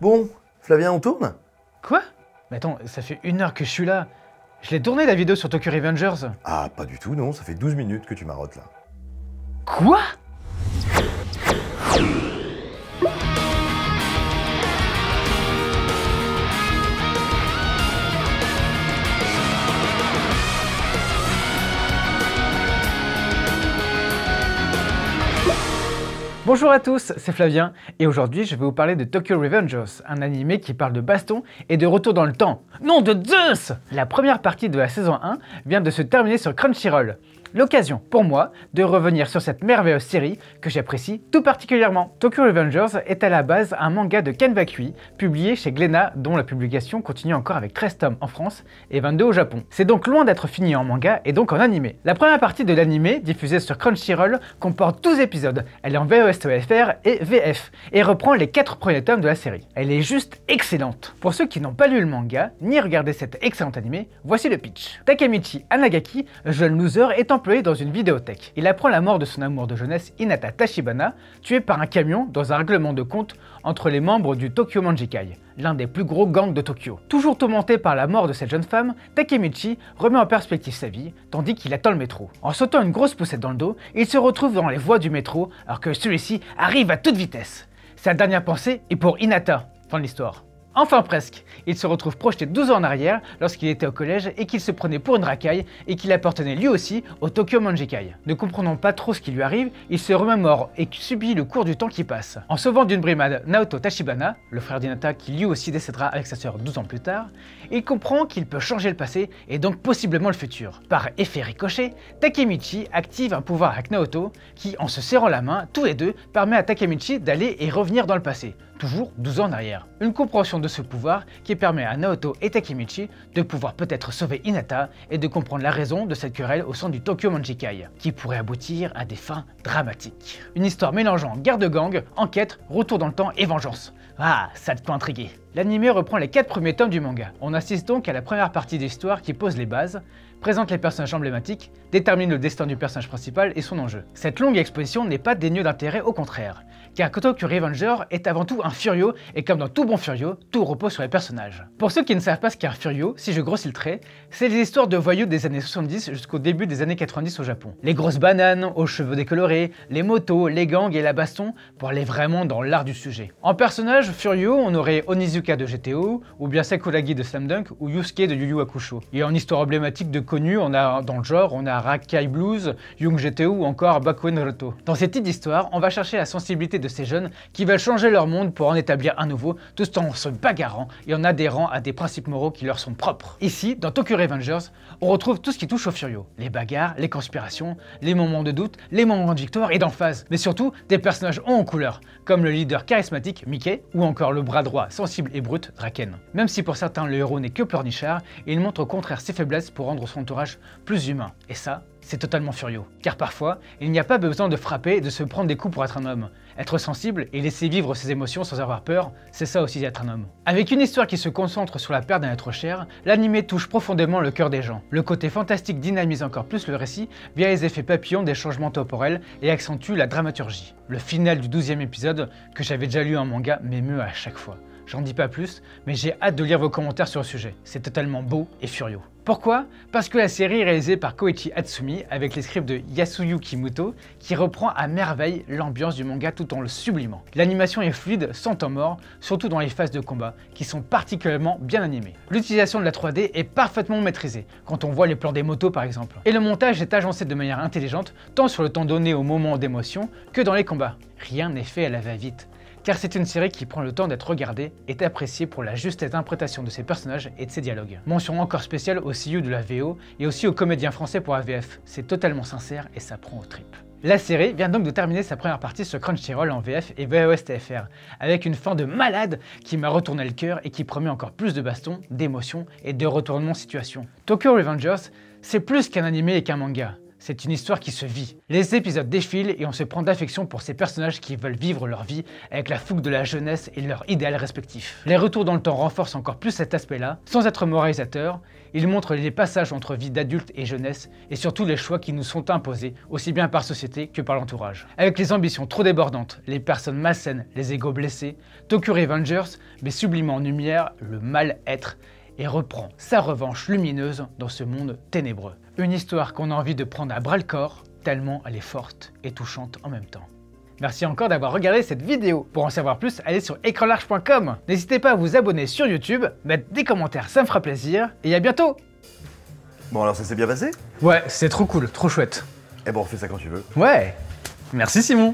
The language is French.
Bon, Flavien, on tourne? Quoi? Mais attends, ça fait 1 heure que je suis là. Je l'ai tourné la vidéo sur Tokyo Revengers. Ah, pas du tout, non, ça fait 12 minutes que tu marottes là. Quoi? Bonjour à tous, c'est Flavien, et aujourd'hui je vais vous parler de Tokyo Revengers, un animé qui parle de baston et de retour dans le temps. Nom de Zeus! La première partie de la saison 1 vient de se terminer sur Crunchyroll. L'occasion pour moi de revenir sur cette merveilleuse série que j'apprécie tout particulièrement. Tokyo Revengers est à la base un manga de Ken Wakui, publié chez Glénat, dont la publication continue encore avec 13 tomes en France et 22 au Japon. C'est donc loin d'être fini en manga et donc en animé. La première partie de l'animé, diffusée sur Crunchyroll, comporte 12 épisodes. Elle est en VOST/FR et VF, et reprend les 4 premiers tomes de la série. Elle est juste excellente. Pour ceux qui n'ont pas lu le manga, ni regardé cet excellent animé, voici le pitch. Takemichi Anagaki, jeune loser, est employé dans une vidéothèque. Il apprend la mort de son amour de jeunesse Hinata Tachibana, tué par un camion dans un règlement de compte entre les membres du Tokyo Manjikai, l'un des plus gros gangs de Tokyo. Toujours tourmenté par la mort de cette jeune femme, Takemichi remet en perspective sa vie, tandis qu'il attend le métro. En sautant une grosse poussette dans le dos, il se retrouve dans les voies du métro, alors que celui-ci arrive à toute vitesse. Sa dernière pensée est pour Hinata. Fin de l'histoire. Enfin presque, il se retrouve projeté 12 ans en arrière lorsqu'il était au collège et qu'il se prenait pour une racaille et qu'il appartenait lui aussi au Tokyo Manjikai. Ne comprenant pas trop ce qui lui arrive, il se remémore et subit le cours du temps qui passe. En sauvant d'une brimade Naoto Tachibana, le frère d'Hinata qui lui aussi décédera avec sa sœur 12 ans plus tard, il comprend qu'il peut changer le passé et donc possiblement le futur. Par effet ricochet, Takemichi active un pouvoir avec Naoto qui, en se serrant la main, tous les deux, permet à Takemichi d'aller et revenir dans le passé, toujours 12 ans en arrière. Une compréhension de ce pouvoir qui permet à Naoto et Takemichi de pouvoir peut-être sauver Hinata et de comprendre la raison de cette querelle au sein du Tokyo Manjikai, qui pourrait aboutir à des fins dramatiques. Une histoire mélangeant guerre de gang, enquête, retour dans le temps et vengeance. Ah, ça te peut intriguer. L'anime reprend les 4 premiers tomes du manga. On assiste donc à la première partie de l'histoire qui pose les bases, présente les personnages emblématiques, détermine le destin du personnage principal et son enjeu. Cette longue exposition n'est pas dénuée d'intérêt, au contraire, car Tokyo Revengers est avant tout un furio, et comme dans tout bon furio, tout repose sur les personnages. Pour ceux qui ne savent pas ce qu'est un furio, si je grossis le trait, c'est les histoires de voyous des années 70 jusqu'au début des années 90 au Japon. Les grosses bananes, aux cheveux décolorés, les motos, les gangs et la baston, pour aller vraiment dans l'art du sujet. En personnage furio, on aurait Onizuka de GTO, ou bien Sakuragi de Slam Dunk, ou Yusuke de Yu Yu Hakusho. Et en histoire emblématique de connus, on a dans le genre, on a Rakai Blues, Young GTO ou encore Bakuen Naruto. Dans cette petite histoire, on va chercher la sensibilité de ces jeunes qui veulent changer leur monde pour en établir un nouveau, tout en se bagarrant et en adhérant à des principes moraux qui leur sont propres. Ici, dans Tokyo Revengers, on retrouve tout ce qui touche au furio. Les bagarres, les conspirations, les moments de doute, les moments de victoire et d'emphase, mais surtout des personnages hauts en couleur, comme le leader charismatique Mickey ou encore le bras droit sensible et brut Draken. Même si pour certains le héros n'est que pleurnichard, il montre au contraire ses faiblesses pour rendre son entourage plus humain. Et ça, c'est totalement furio. Car parfois, il n'y a pas besoin de frapper et de se prendre des coups pour être un homme. Être sensible et laisser vivre ses émotions sans avoir peur, c'est ça aussi d'être un homme. Avec une histoire qui se concentre sur la perte d'un être cher, l'anime touche profondément le cœur des gens. Le côté fantastique dynamise encore plus le récit via les effets papillons des changements temporels et accentue la dramaturgie. Le final du 12e épisode, que j'avais déjà lu en manga, m'émeut à chaque fois. J'en dis pas plus, mais j'ai hâte de lire vos commentaires sur le sujet. C'est totalement beau et furieux. Pourquoi? Parce que la série est réalisée par Koichi Hatsumi avec les scripts de Yasuyuki Muto qui reprend à merveille l'ambiance du manga tout en le sublimant. L'animation est fluide, sans temps mort, surtout dans les phases de combat qui sont particulièrement bien animées. L'utilisation de la 3D est parfaitement maîtrisée, quand on voit les plans des motos par exemple. Et le montage est agencé de manière intelligente, tant sur le temps donné au moment d'émotion que dans les combats. Rien n'est fait à la va-vite. Car c'est une série qui prend le temps d'être regardée et appréciée pour la juste interprétation de ses personnages et de ses dialogues. Mention encore spéciale aux CU de la VO et aussi aux comédiens français pour la VF. C'est totalement sincère et ça prend aux tripes. La série vient donc de terminer sa première partie sur Crunchyroll en VF et VOST/FR, avec une fin de malade qui m'a retourné le cœur et qui promet encore plus de baston, d'émotions et de retournement de situation. Tokyo Revengers, c'est plus qu'un animé et qu'un manga. C'est une histoire qui se vit. Les épisodes défilent et on se prend d'affection pour ces personnages qui veulent vivre leur vie avec la fougue de la jeunesse et leur idéal respectif. Les retours dans le temps renforcent encore plus cet aspect-là. Sans être moralisateur, ils montrent les passages entre vie d'adulte et jeunesse et surtout les choix qui nous sont imposés, aussi bien par société que par l'entourage. Avec les ambitions trop débordantes, les personnes malsaines, les égos blessés, Tokyo Revengers met sublimement en lumière le mal-être et reprend sa revanche lumineuse dans ce monde ténébreux. Une histoire qu'on a envie de prendre à bras-le-corps, tellement elle est forte et touchante en même temps. Merci encore d'avoir regardé cette vidéo. Pour en savoir plus, allez sur écranlarge.com. N'hésitez pas à vous abonner sur YouTube, mettre des commentaires, ça me fera plaisir, et à bientôt. Bon alors ça s'est bien passé? Ouais, c'est trop cool, trop chouette. Eh bon on refait ça quand tu veux. Ouais, merci Simon.